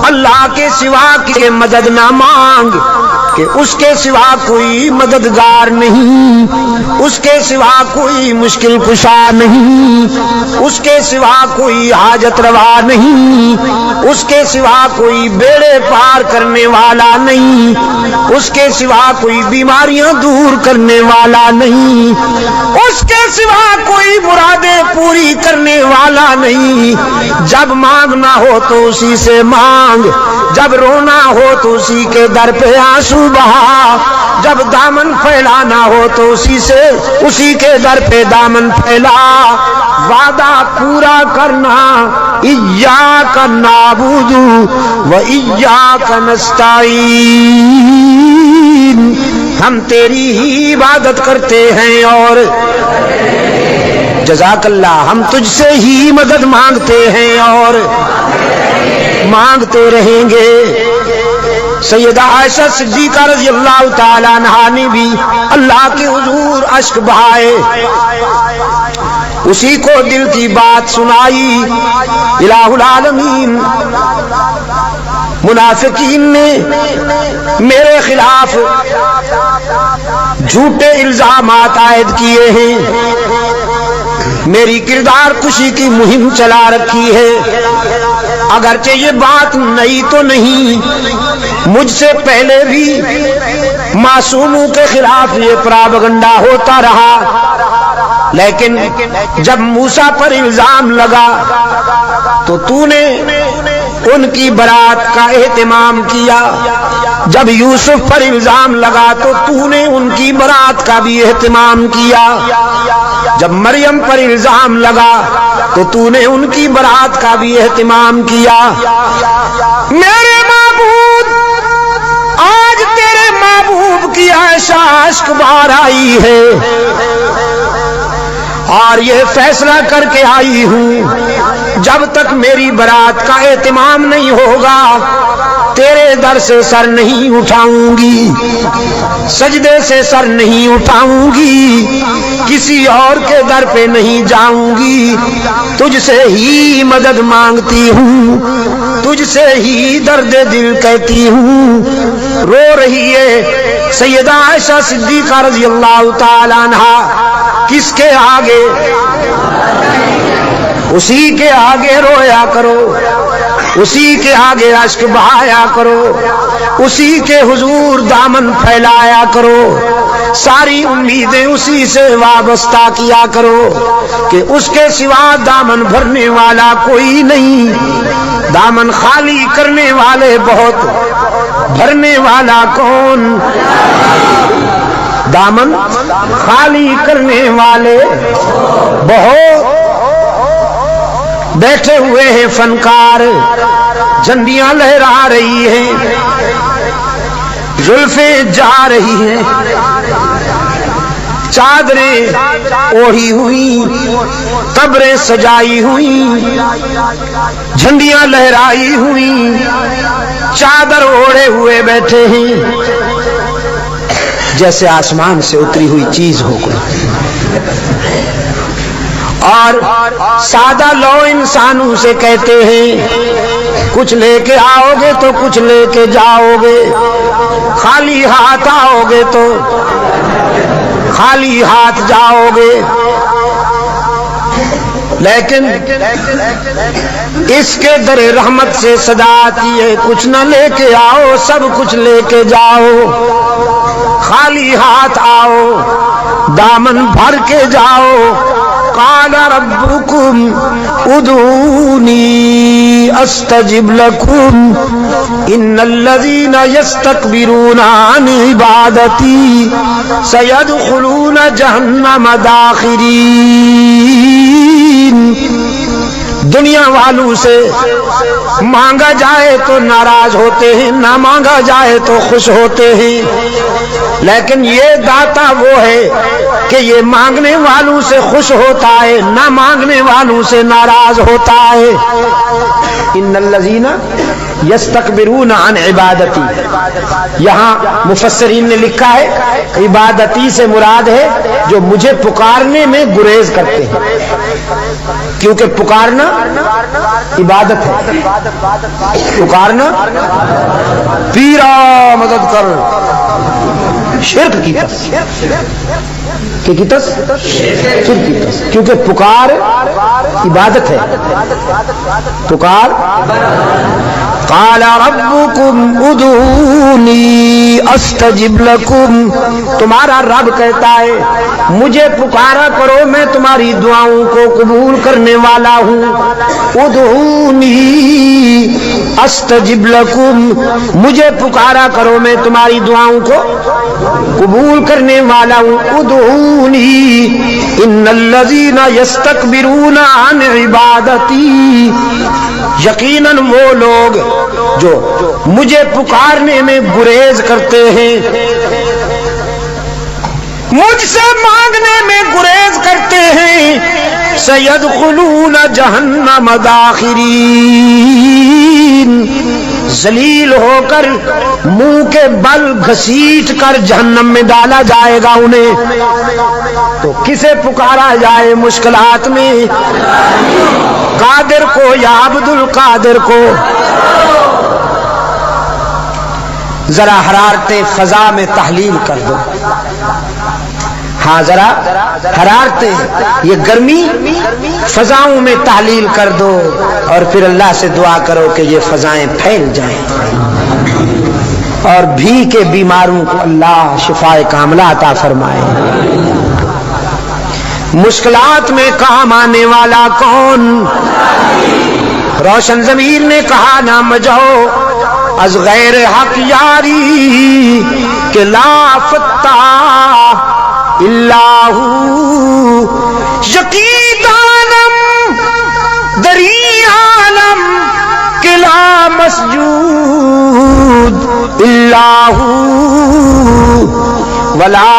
اللہ کے سوا کی مدد نہ مانگ کہ اس کے سوا کوئی مددگار نہیں، اس کے سوا کوئی مشکل کشا نہیں، اس کے سوا کوئی حاجت روا نہیں، اس کے سوا کوئی بیڑے پار کرنے والا نہیں، اس کے سوا کوئی بیماریاں دور کرنے والا نہیں، اس کے سوا کوئی مرادیں پوری کرنے والا نہیں۔ جب مانگنا ہو تو اسی سے مانگ، جب رونا ہو تو اسی کے در پہ آنسو بہا، جب دامن پھیلانا ہو تو اسی کے در پہ دامن پھیلا۔ وعدہ پورا کرنا، ایاک نعبد و ایاک نستعین، ہم تیری ہی عبادت کرتے ہیں اور جزاک اللہ، ہم تجھ سے ہی مدد مانگتے ہیں اور مانگتے رہیں گے۔ سیدہ عائشہ صدیقہ رضی اللہ تعالیٰ عنہا نے بھی اللہ کے حضور اشک بہائے، اسی کو دل کی بات سنائی۔ الہ العالمین، منافقین نے میرے خلاف جھوٹے الزامات عائد کیے ہیں، میری کردار کشی کی مہم چلا رکھی ہے۔ اگرچہ یہ بات نئی تو نہیں، مجھ سے پہلے بھی معصوموں کے خلاف یہ پراپگنڈا ہوتا رہا، لیکن جب موسیٰ پر الزام لگا تو تو نے ان کی برات کا اہتمام کیا، جب یوسف پر الزام لگا تو تو نے ان کی برات کا بھی اہتمام کیا، جب مریم پر الزام لگا تو تو نے ان کی برات کا بھی اہتمام کیا۔ میرے معبود، آج تیرے محبوب کی عائشہ اشک بار آئی ہے اور یہ فیصلہ کر کے آئی ہوں، جب تک میری برات کا اہتمام نہیں ہوگا تیرے در سے سر نہیں اٹھاؤں گی، سجدے سے سر نہیں اٹھاؤں گی، کسی اور کے در پہ نہیں جاؤں گی، تجھ سے ہی مدد مانگتی ہوں، تجھ سے ہی درد دل کہتی ہوں۔ رو رہی ہے سیدہ عائشہ صدیقہ رضی اللہ تعالیٰ عنہا، کس کے آگے؟ اسی کے آگے رویا کرو، اسی کے آگے اشک بہایا کرو، اسی کے حضور دامن پھیلایا کرو، ساری امیدیں اسی سے وابستہ کیا کرو کہ اس کے سوا دامن بھرنے والا کوئی نہیں، دامن خالی کرنے والے بہت، بھرنے والا کون؟ دامن خالی کرنے والے بہت۔ بیٹھے ہوئے ہیں فنکار، جھنڈیاں لہرا رہی ہیں، زلفیں جا رہی ہیں، چادریں اوڑھی ہوئی، قبریں سجائی ہوئی، جھنڈیاں لہرائی ہوئی، چادر اوڑھے ہوئے بیٹھے ہیں، جیسے آسمان سے اتری ہوئی چیز ہو کوئی، اور سادہ لو انسانوں سے کہتے ہیں کچھ لے کے آؤ گے تو کچھ لے کے جاؤ گے، خالی ہاتھ آؤ گے تو خالی ہاتھ جاؤ گے، لیکن اس کے در رحمت سے صدا آتی ہے کچھ نہ لے کے آؤ سب کچھ لے کے جاؤ، خالی ہاتھ آؤ دامن بھر کے جاؤ۔ قال ربکم ادعونی استجب لکم ان الذین یستکبرون عن عبادتی سیدخلون جہنم داخرین۔ دنیا والوں سے مانگا جائے تو ناراض ہوتے ہیں، نہ مانگا جائے تو خوش ہوتے ہیں، لیکن یہ داتا وہ ہے کہ یہ مانگنے والوں سے خوش ہوتا ہے، نہ مانگنے والوں سے ناراض ہوتا ہے۔ ان الذین یستکبرون عن عبادتی، یہاں مفسرین نے لکھا ہے عبادتی سے مراد ہے جو مجھے پکارنے میں گریز کرتے ہیں، کیونکہ پکارنا عبادت ہے. پکارنا پیرا مدد کر شرک کی تس کی تس شرک کی تس، کیونکہ پکار عبادت ہے. پکار قال ربکم ادعونی استجب لکم، تمہارا رب کہتا ہے مجھے پکارا کرو میں تمہاری دعاؤں کو قبول کرنے والا ہوں. ادعونی استجب لکم، مجھے پکارا کرو میں تمہاری دعاؤں کو قبول کرنے والا ہوں. ادعونی ان الذین یستکبرون عن عبادتی، یقیناً وہ لوگ جو مجھے پکارنے میں گریز کرتے ہیں، مجھ سے مانگنے میں گریز کرتے ہیں، سیدخلون جہنم داخرین، ذلیل ہو کر منہ کے بل گھسیٹ کر جہنم میں ڈالا جائے گا انہیں. تو کسے پکارا جائے مشکلات میں؟ قادر کو یا عبد القادر کو؟ ذرا حرارت فضا میں تحلیل کر دو. ہاں ذرا حرارتیں، یہ گرمی فضاؤں میں تحلیل کر دو اور پھر اللہ سے دعا کرو کہ یہ فضائیں پھیل جائیں اور بھی کے بیماروں کو اللہ شفائے کاملہ عطا فرمائے. مشکلات میں کام آنے والا کون؟ روشن ضمیر نے کہا نہ مجھو از غیر حق یاری کہ لا فتح اللہ یقین عالم دری عالم کہ لا مسجود اللہ ولا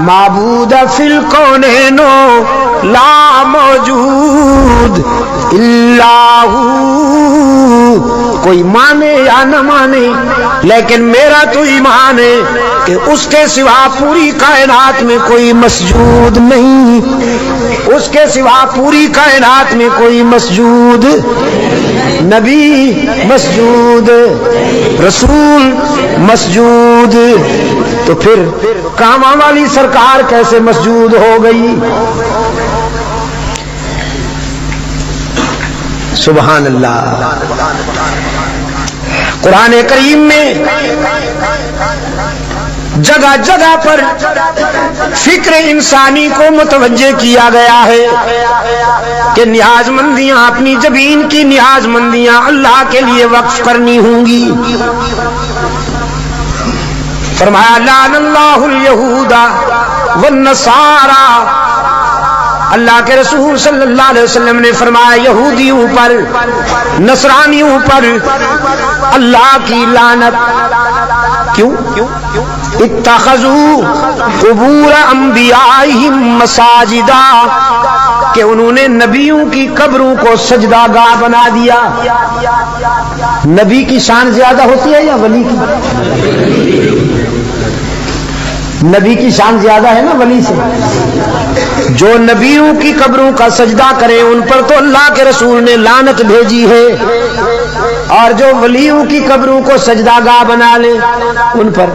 معبود فی الکونین لا موجود اللہ. کوئی مانے یا نہ مانے لیکن میرا تو ایمان ہے کہ اس کے سوا پوری کائنات میں کوئی مسجود نہیں، اس کے سوا پوری کائنات میں کوئی مسجود، نبی مسجود، رسول مسجود، تو پھر کاماں والی سرکار کیسے مسجود ہو گئی؟ سبحان اللہ. قرآن کریم میں جگہ جگہ پر فکر انسانی کو متوجہ کیا گیا ہے کہ نیاز مندیاں، اپنی جبین کی نیاز مندیاں اللہ کے لیے وقف کرنی ہوں گی. فرمایا لعن اللہ الیہود والنصارى، اللہ کے رسول صلی اللہ علیہ وسلم نے فرمایا یہودیوں پر، نصرانیوں پر اللہ کی لعنت. کیوں؟ اتخذوا قبور انبیائہم مساجدا، کہ انہوں نے نبیوں کی قبروں کو سجدہ گاہ بنا دیا. نبی کی شان زیادہ ہوتی ہے یا ولی کی؟ نبی کی شان زیادہ ہے نا ولی سے. جو نبیوں کی قبروں کا سجدہ کریں ان پر تو اللہ کے رسول نے لعنت بھیجی ہے، اور جو ولیوں کی قبروں کو سجدہ گاہ بنا لے ان پر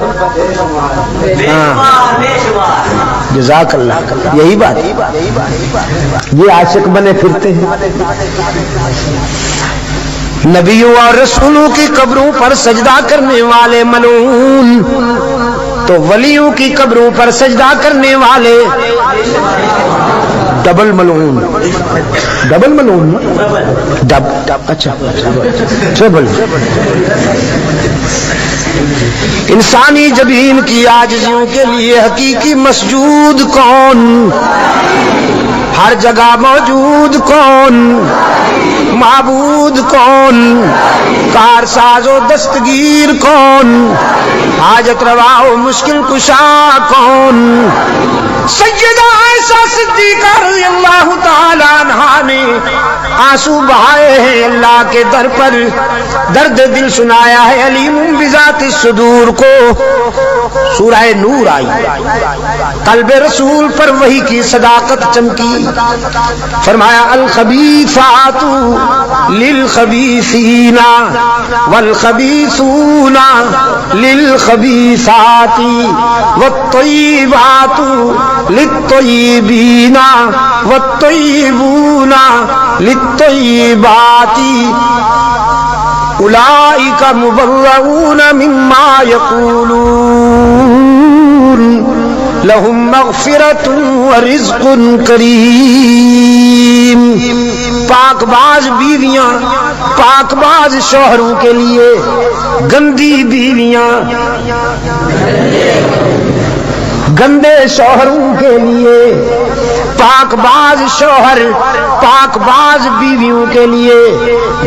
جزاک اللہ. یہی بات، یہ عاشق بنے پھرتے ہیں. نبیوں اور رسولوں کی قبروں پر سجدہ کرنے والے ملعون، تو ولیوں کی قبروں پر سجدہ کرنے والے ڈبل ملعون. ڈبل ملعون، اچھا ٹربل. انسانی جبین کی عاجزیوں کے لیے حقیقی مسجود کون؟ ہر جگہ موجود کون؟ معبود کون؟ کارساز و دستگیر کون؟ حاجت روا و مشکل کشا کون؟ سیدہ عائشہ صدیقہ رضی اللہ تعالی عنہا نے آنسو بہائے ہیں اللہ کے در پر، درد دل سنایا ہے علیم بذات الصدور کو۔ سورہ نور آئی، قلب رسول پر وحی کی صداقت چمکی، فرمایا الخبیثات للخبیثین والخبیثون للخبیثات والطیبات للطیبین والطیبون للطیبات اولئک مبرؤون مما یقولون لہم مغفرۃ ورزق کریم۔ پاک باز بیویاں پاک باز شوہروں کے لیے، گندی بیویاں گندے شوہروں کے لیے، پاک باز شوہر پاک باز بیویوں کے لیے،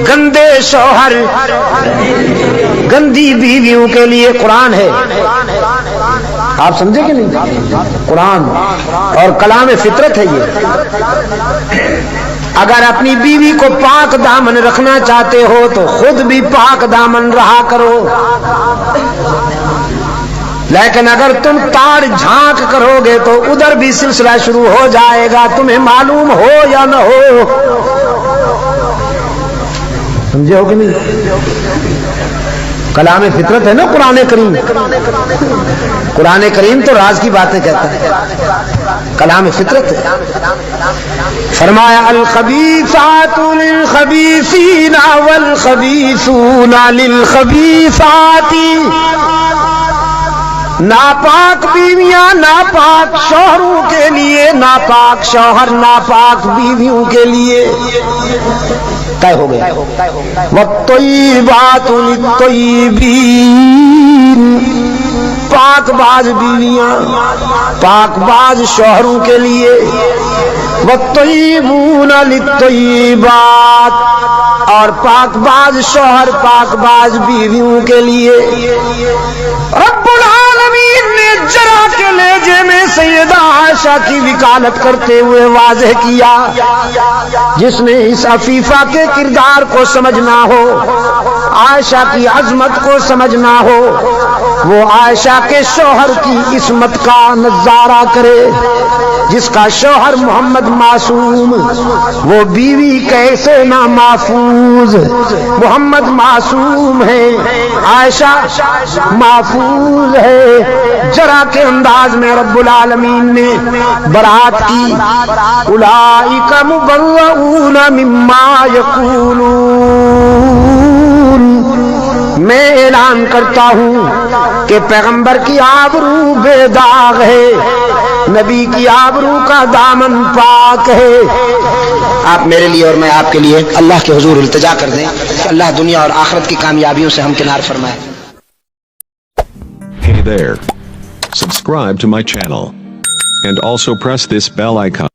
گندے شوہر گندی بیویوں کے لیے قرآن ہے۔ آپ سمجھے کہ نہیں؟ قرآن اور کلام فطرت ہے یہ۔ اگر اپنی بیوی کو پاک دامن رکھنا چاہتے ہو تو خود بھی پاک دامن رہا کرو، لیکن اگر تم تاڑ جھانک کرو گے تو ادھر بھی سلسلہ شروع ہو جائے گا، تمہیں معلوم ہو یا نہ ہو۔ سمجھے ہو کہ نہیں؟ کلام فطرت ہے نا قرآن کریم۔ قرآن کریم تو راز کی باتیں کہتا ہے، کلام فطرت ہے۔ فرمایا الخبیثات للخبیثین والخبیثون للخبیثات۔ ناپاک بیویاں ناپاک شوہروں کے لیے، ناپاک شوہر ناپاک بیویوں کے لیے، طے ہو گیا۔ والطیبات للطیبین، پاک باز بیویاں پاک باز شوہروں کے لیے، والطیبون للطیبات، اور پاک باز شوہر پاک باز بیویوں کے لیے۔ رب العالمین نے جرا کے لہجے میں سیدہ عائشہ کی وکالت کرتے ہوئے واضح کیا، جس نے اس عفیفہ کے کردار کو سمجھنا ہو، عائشہ کی عظمت کو سمجھنا ہو، وہ عائشہ کے شوہر کی عصمت کا نظارہ کرے، جس کا شوہر محمد معصوم، وہ بیوی کیسے نہ محفوظ۔ محمد معصوم ہے، عائشہ محفوظ ہے۔ جرا کے انداز میں رب العالمین نے برات کی، اولئک مبرؤون مما یقولون۔ میں اعلان کرتا ہوں کہ پیغمبر کی آبرو بے داغ ہے، نبی کی آبرو کا دامن پاک ہے۔ آپ میرے لیے اور میں آپ کے لیے اللہ کے حضور التجا کر دیں کہ اللہ دنیا اور آخرت کی کامیابیوں سے ہمکنار فرمائے۔ Hey there. Subscribe to my channel and also press this bell icon.